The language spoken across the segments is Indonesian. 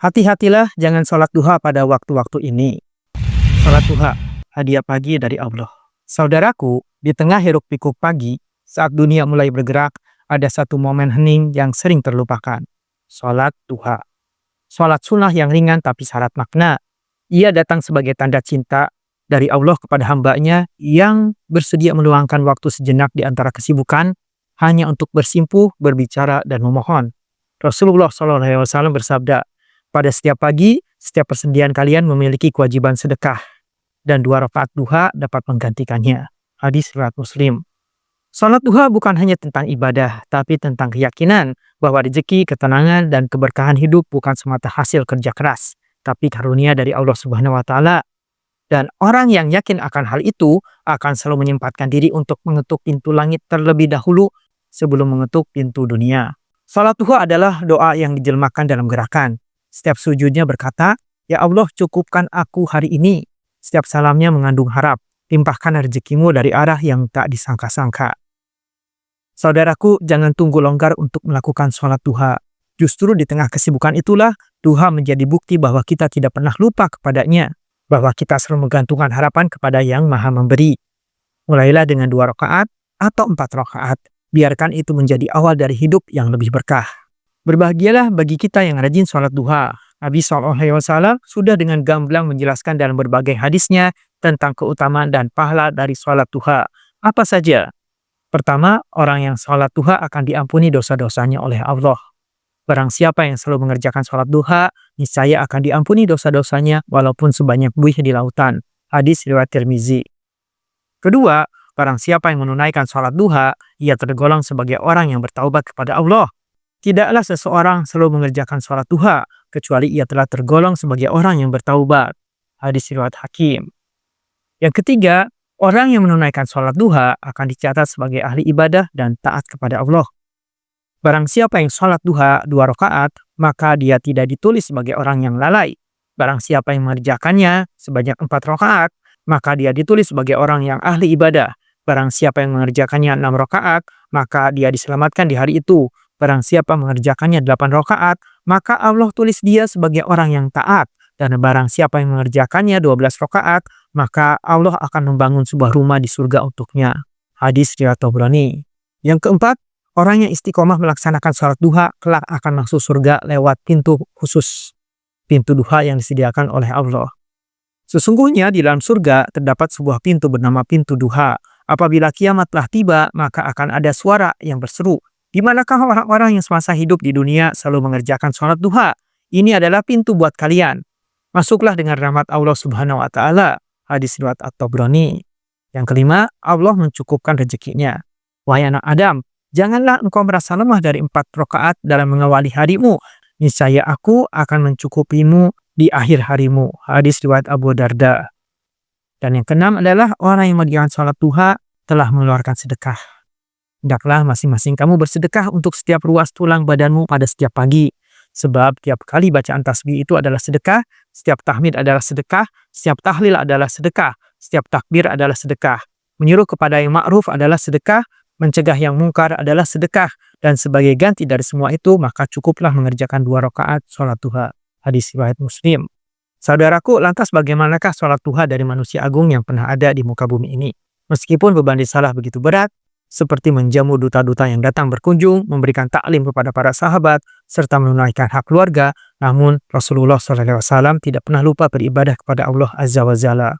Hati-hatilah jangan sholat duha pada waktu-waktu ini. Sholat duha, hadiah pagi dari Allah. Saudaraku, di tengah hiruk-pikuk pagi, saat dunia mulai bergerak, ada satu momen hening yang sering terlupakan. Sholat duha. Sholat sunnah yang ringan tapi syarat makna. Ia datang sebagai tanda cinta dari Allah kepada hambanya yang bersedia meluangkan waktu sejenak di antara kesibukan hanya untuk bersimpuh, berbicara, dan memohon. Rasulullah SAW bersabda, pada setiap pagi, setiap persendian kalian memiliki kewajiban sedekah, dan 2 rakaat duha dapat menggantikannya. Hadis riwayat Muslim. Salat duha bukan hanya tentang ibadah, tapi tentang keyakinan bahwa rezeki, ketenangan, dan keberkahan hidup bukan semata hasil kerja keras, tapi karunia dari Allah Subhanahu wa Ta'ala. Dan orang yang yakin akan hal itu akan selalu menyempatkan diri untuk mengetuk pintu langit terlebih dahulu sebelum mengetuk pintu dunia. Salat duha adalah doa yang dijelmakan dalam gerakan. Setiap sujudnya berkata, "Ya Allah, cukupkan aku hari ini." Setiap salamnya mengandung harap, limpahkan rezekimu dari arah yang tak disangka-sangka. Saudaraku, jangan tunggu longgar untuk melakukan sholat duha. Justru di tengah kesibukan itulah, duha menjadi bukti bahwa kita tidak pernah lupa kepadanya, bahwa kita selalu menggantungkan harapan kepada Yang Maha Memberi. Mulailah dengan 2 rakaat atau 4 rakaat. Biarkan itu menjadi awal dari hidup yang lebih berkah. Berbahagialah bagi kita yang rajin sholat duha. Nabi SAW sudah dengan gamblang menjelaskan dalam berbagai hadisnya tentang keutamaan dan pahala dari sholat duha. Apa saja? Pertama, orang yang sholat duha akan diampuni dosa-dosanya oleh Allah. Barang siapa yang selalu mengerjakan sholat duha, niscaya akan diampuni dosa-dosanya walaupun sebanyak buih di lautan. Hadis riwayat Tirmizi. Kedua, barang siapa yang menunaikan sholat duha, ia tergolong sebagai orang yang bertaubat kepada Allah. Tidaklah seseorang selalu mengerjakan sholat duha, kecuali ia telah tergolong sebagai orang yang bertaubat. Hadis riwayat Hakim. Yang ketiga, orang yang menunaikan sholat duha akan dicatat sebagai ahli ibadah dan taat kepada Allah. Barang siapa yang sholat duha 2 rakaat, maka dia tidak ditulis sebagai orang yang lalai. Barang siapa yang mengerjakannya sebanyak 4 rakaat, maka dia ditulis sebagai orang yang ahli ibadah. Barang siapa yang mengerjakannya 6 rakaat, maka dia diselamatkan di hari itu. Barang siapa mengerjakannya 8 rakaat, maka Allah tulis dia sebagai orang yang taat. Dan barang siapa yang mengerjakannya 12 rakaat, maka Allah akan membangun sebuah rumah di surga untuknya. Hadis riwayat Tabrani. Yang keempat, orang yang istiqomah melaksanakan sholat duha kelak akan masuk surga lewat pintu khusus. Pintu duha yang disediakan oleh Allah. Sesungguhnya di dalam surga terdapat sebuah pintu bernama pintu duha. Apabila kiamat telah tiba, maka akan ada suara yang berseru, "Di manakah orang-orang yang semasa hidup di dunia selalu mengerjakan sholat duha? Ini adalah pintu buat kalian. Masuklah dengan rahmat Allah Subhanahu wa Ta'ala." Hadis riwayat At-Tabrani. Yang kelima, Allah mencukupkan rezekinya. Wahai anak Adam, janganlah engkau merasa lemah dari 4 rakaat dalam mengawali harimu. Niscaya aku akan mencukupimu di akhir harimu. Hadis riwayat Abu Darda. Dan yang keenam adalah orang yang mengerjakan sholat duha telah mengeluarkan sedekah. Hendaklah masing-masing kamu bersedekah untuk setiap ruas tulang badanmu pada setiap pagi. Sebab tiap kali bacaan tasbih itu adalah sedekah, setiap tahmid adalah sedekah, setiap tahlil adalah sedekah, setiap takbir adalah sedekah. Menyuruh kepada yang ma'ruf adalah sedekah, mencegah yang mungkar adalah sedekah. Dan sebagai ganti dari semua itu, maka cukuplah mengerjakan 2 rakaat sholat duha. Hadis riwayat Muslim. Saudaraku, lantas bagaimanakah sholat duha dari manusia agung yang pernah ada di muka bumi ini? Meskipun beban risalah begitu berat, seperti menjamu duta-duta yang datang berkunjung, memberikan taklim kepada para sahabat, serta menunaikan hak keluarga, namun Rasulullah SAW tidak pernah lupa beribadah kepada Allah Azza wa Jalla.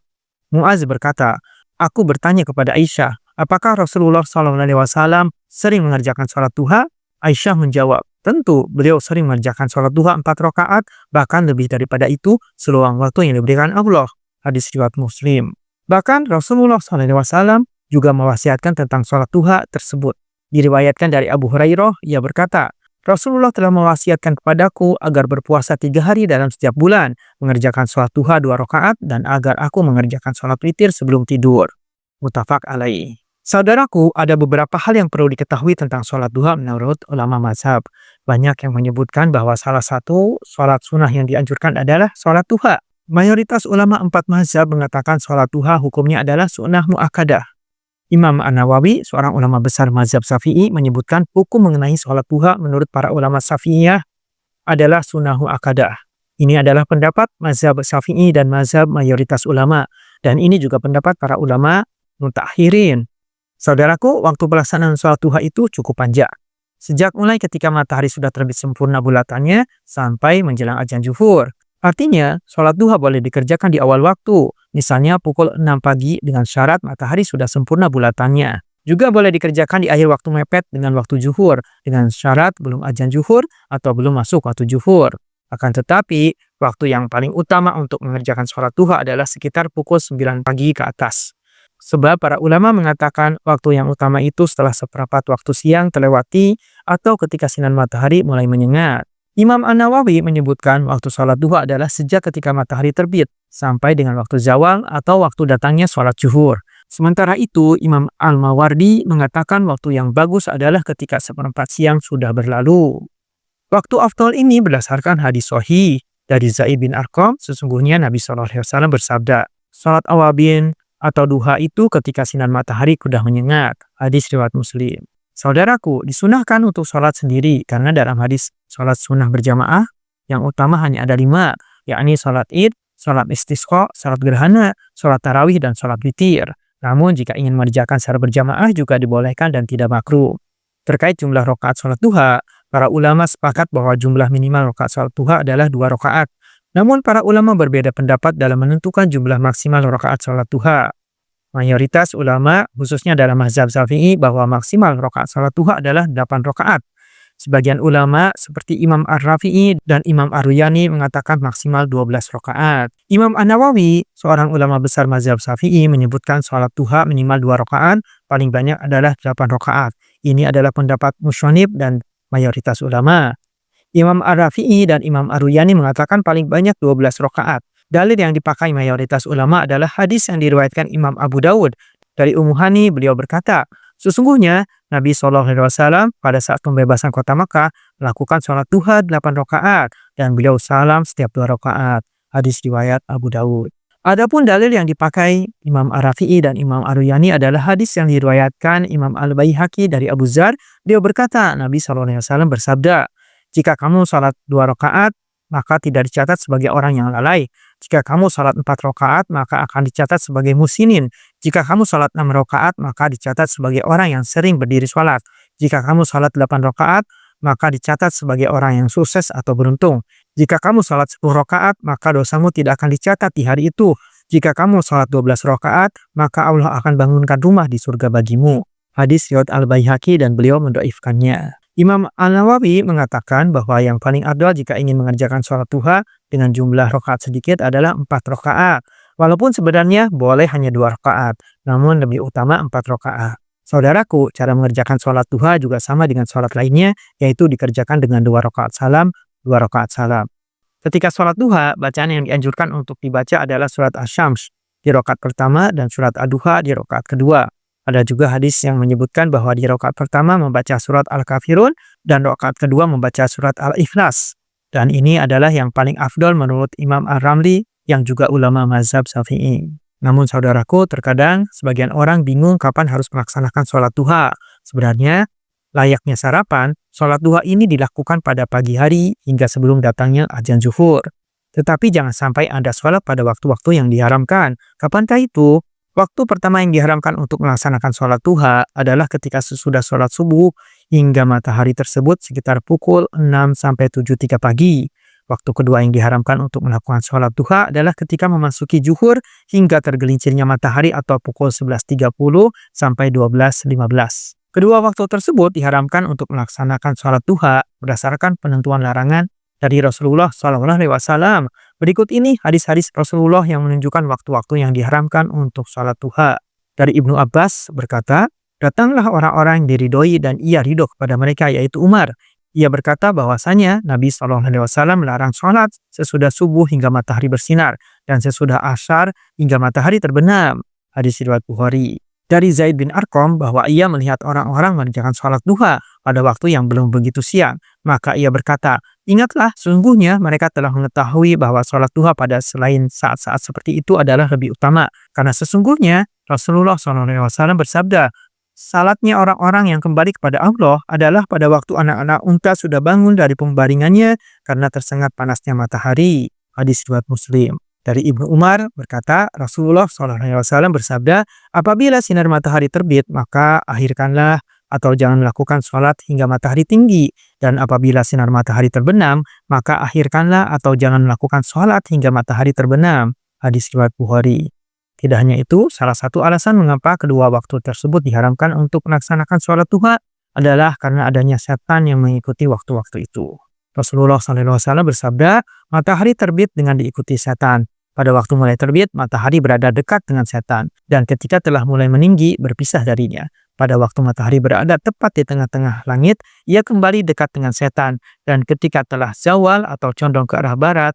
Mu'az berkata, "Aku bertanya kepada Aisyah, apakah Rasulullah SAW sering mengerjakan sholat duha?" Aisyah menjawab, "Tentu, beliau sering mengerjakan sholat duha 4 rakaat, bahkan lebih daripada itu seluang waktu yang diberikan Allah." Hadis riwayat Muslim. Bahkan Rasulullah SAW juga mewasiatkan tentang sholat duha tersebut. Diriwayatkan dari Abu Hurairah, ia berkata, "Rasulullah telah mewasiatkan kepadaku agar berpuasa 3 hari dalam setiap bulan, mengerjakan sholat duha 2 rakaat, dan agar aku mengerjakan sholat witir sebelum tidur." Muttafaq alaih. Saudaraku, ada beberapa hal yang perlu diketahui tentang sholat duha menurut ulama mazhab. Banyak yang menyebutkan bahwa salah satu sholat sunnah yang dianjurkan adalah sholat duha. Mayoritas ulama 4 mazhab mengatakan sholat duha hukumnya adalah sunnah mu'akkadah. Imam An-Nawawi, seorang ulama besar mazhab Syafi'i, menyebutkan hukum mengenai sholat duha menurut para ulama Syafi'iyah adalah sunnah mu'akkadah. Ini adalah pendapat mazhab Syafi'i dan mazhab mayoritas ulama. Dan ini juga pendapat para ulama mutakhirin. Saudaraku, waktu pelaksanaan sholat duha itu cukup panjang. Sejak mulai ketika matahari sudah terbit sempurna bulatannya sampai menjelang azan zuhur. Artinya, sholat duha boleh dikerjakan di awal waktu, misalnya pukul 6 pagi dengan syarat matahari sudah sempurna bulatannya. Juga boleh dikerjakan di akhir waktu mepet dengan waktu zuhur, dengan syarat belum azan zuhur atau belum masuk waktu zuhur. Akan tetapi, waktu yang paling utama untuk mengerjakan sholat duha adalah sekitar pukul 9 pagi ke atas. Sebab para ulama mengatakan waktu yang utama itu setelah seperempat waktu siang terlewati atau ketika sinar matahari mulai menyengat. Imam An-Nawawi menyebutkan waktu sholat duha adalah sejak ketika matahari terbit sampai dengan waktu zawal atau waktu datangnya sholat zuhur. Sementara itu, Imam Al-Mawardi mengatakan waktu yang bagus adalah ketika seperempat siang sudah berlalu. Waktu afdal ini berdasarkan hadis sahih dari Zaid bin Arqam, sesungguhnya Nabi SAW bersabda, sholat awabin atau duha itu ketika sinar matahari sudah menyengat. Hadis riwayat Muslim. Saudaraku, disunahkan untuk sholat sendiri karena dalam hadis sholat sunnah berjamaah yang utama hanya ada 5, yakni sholat id, sholat istisqa, sholat gerhana, sholat tarawih, dan sholat witir. Namun jika ingin mengerjakan secara berjamaah juga dibolehkan dan tidak makruh. Terkait jumlah rakaat sholat duha, para ulama sepakat bahwa jumlah minimal rakaat sholat duha adalah 2 rakaat. Namun para ulama berbeda pendapat dalam menentukan jumlah maksimal rakaat sholat duha. Mayoritas ulama, khususnya dalam mazhab Syafi'i, bahwa maksimal rakaat sholat duha adalah 8 rakaat. Sebagian ulama seperti Imam Ar-Rafi'i dan Imam Ar-Ruyani mengatakan maksimal 12 rakaat. Imam An-Nawawi, seorang ulama besar mazhab Syafi'i, menyebutkan sholat duha minimal 2 rakaat, paling banyak adalah 8 rakaat. Ini adalah pendapat musyonib dan mayoritas ulama. Imam Ar-Rafi'i dan Imam Ar-Ruyani mengatakan paling banyak 12 rakaat. Dalil yang dipakai mayoritas ulama adalah hadis yang diriwayatkan Imam Abu Dawud dari Ummu Hani. Beliau berkata, sesungguhnya Nabi SAW pada saat pembebasan kota Makkah melakukan sholat duha 8 rakaat dan beliau salam setiap 2 rakaat. Hadis riwayat Abu Dawud. Adapun dalil yang dipakai Imam Ar-Rafi'i dan Imam Ar-Ruyani adalah hadis yang diriwayatkan Imam Al-Baihaqi dari Abu Dzar. Beliau berkata, Nabi SAW bersabda, jika kamu sholat 2 rakaat, maka tidak dicatat sebagai orang yang lalai. Jika kamu sholat 4 rakaat, maka akan dicatat sebagai musinin. Jika kamu sholat 6 rakaat, maka dicatat sebagai orang yang sering berdiri sholat. Jika kamu sholat 8 rakaat, maka dicatat sebagai orang yang sukses atau beruntung. Jika kamu sholat 10 rakaat, maka dosamu tidak akan dicatat di hari itu. Jika kamu sholat 12 rakaat, maka Allah akan bangunkan rumah di surga bagimu. Hadis riwayat Al-Baihaqi dan beliau mendoifkannya. Imam An-Nawawi mengatakan bahwa yang paling afdal jika ingin mengerjakan sholat duha dengan jumlah rakaat sedikit adalah 4 rakaat. Walaupun sebenarnya boleh hanya 2 rakaat, namun lebih utama 4 rakaat. Saudaraku, cara mengerjakan sholat duha juga sama dengan sholat lainnya, yaitu dikerjakan dengan 2 rakaat salam, 2 rakaat salam. Ketika sholat duha, bacaan yang dianjurkan untuk dibaca adalah surat Asy-Syams di rakaat pertama dan surat Ad-Duha di rakaat kedua. Ada juga hadis yang menyebutkan bahwa di rakaat pertama membaca surat Al-Kafirun dan rakaat kedua membaca surat Al-Ikhlas. Dan ini adalah yang paling afdol menurut Imam Ar-Ramli yang juga ulama mazhab Syafi'i. Namun saudaraku, terkadang sebagian orang bingung kapan harus melaksanakan sholat duha. Sebenarnya, layaknya sarapan, sholat duha ini dilakukan pada pagi hari hingga sebelum datangnya azan zuhur. Tetapi jangan sampai Anda sholat pada waktu-waktu yang diharamkan. Kapankah itu? Waktu pertama yang diharamkan untuk melaksanakan sholat duha adalah ketika sesudah sholat subuh hingga matahari tersebut sekitar pukul 6-7:03 pagi. Waktu kedua yang diharamkan untuk melakukan sholat duha adalah ketika memasuki zuhur hingga tergelincirnya matahari atau pukul 11.30 sampai 12.15. Kedua waktu tersebut diharamkan untuk melaksanakan sholat duha berdasarkan penentuan larangan dari Rasulullah SAW. Berikut ini hadis-hadis Rasulullah yang menunjukkan waktu-waktu yang diharamkan untuk sholat duha. Dari Ibnu Abbas berkata, datanglah orang-orang yang diridhoi dan ia ridho kepada mereka, yaitu Umar. Ia berkata bahwasanya Nabi SAW melarang sholat sesudah subuh hingga matahari bersinar dan sesudah asyar hingga matahari terbenam. Hadis riwayat Bukhari. Dari Zaid bin Arqam bahwa ia melihat orang-orang mengerjakan sholat duha pada waktu yang belum begitu siang. Maka ia berkata, ingatlah, sesungguhnya mereka telah mengetahui bahwa sholat duha pada selain saat-saat seperti itu adalah lebih utama. Karena sesungguhnya Rasulullah SAW bersabda, Salatnya orang-orang yang kembali kepada Allah adalah pada waktu anak-anak unta sudah bangun dari pembaringannya karena tersengat panasnya matahari. Hadis riwayat Muslim. Dari Ibnu Umar berkata, Rasulullah SAW bersabda, apabila sinar matahari terbit, maka akhirkanlah atau jangan melakukan sholat hingga matahari tinggi. Dan apabila sinar matahari terbenam, maka akhirkanlah atau jangan melakukan sholat hingga matahari terbenam. Hadis riwayat Bukhari. Tidak hanya itu, salah satu alasan mengapa kedua waktu tersebut diharamkan untuk melaksanakan sholat duha adalah karena adanya setan yang mengikuti waktu-waktu itu. Rasulullah SAW bersabda, matahari terbit dengan diikuti setan. Pada waktu mulai terbit, matahari berada dekat dengan setan. Dan ketika telah mulai meninggi, berpisah darinya. Pada waktu matahari berada tepat di tengah-tengah langit, ia kembali dekat dengan setan. Dan ketika telah zawal atau condong ke arah barat,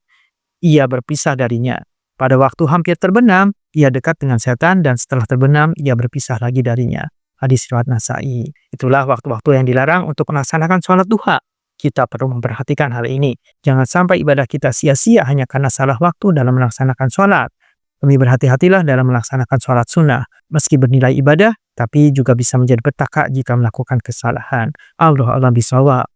ia berpisah darinya. Pada waktu hampir terbenam, ia dekat dengan setan, dan setelah terbenam, ia berpisah lagi darinya. Hadis riwayat Nasa'i. Itulah waktu-waktu yang dilarang untuk melaksanakan sholat duha. Kita perlu memperhatikan hal ini. Jangan sampai ibadah kita sia-sia hanya karena salah waktu dalam melaksanakan sholat. Lebih berhati-hatilah dalam melaksanakan sholat sunnah. Meski bernilai ibadah, tapi juga bisa menjadi petaka jika melakukan kesalahan. Allah bisawab.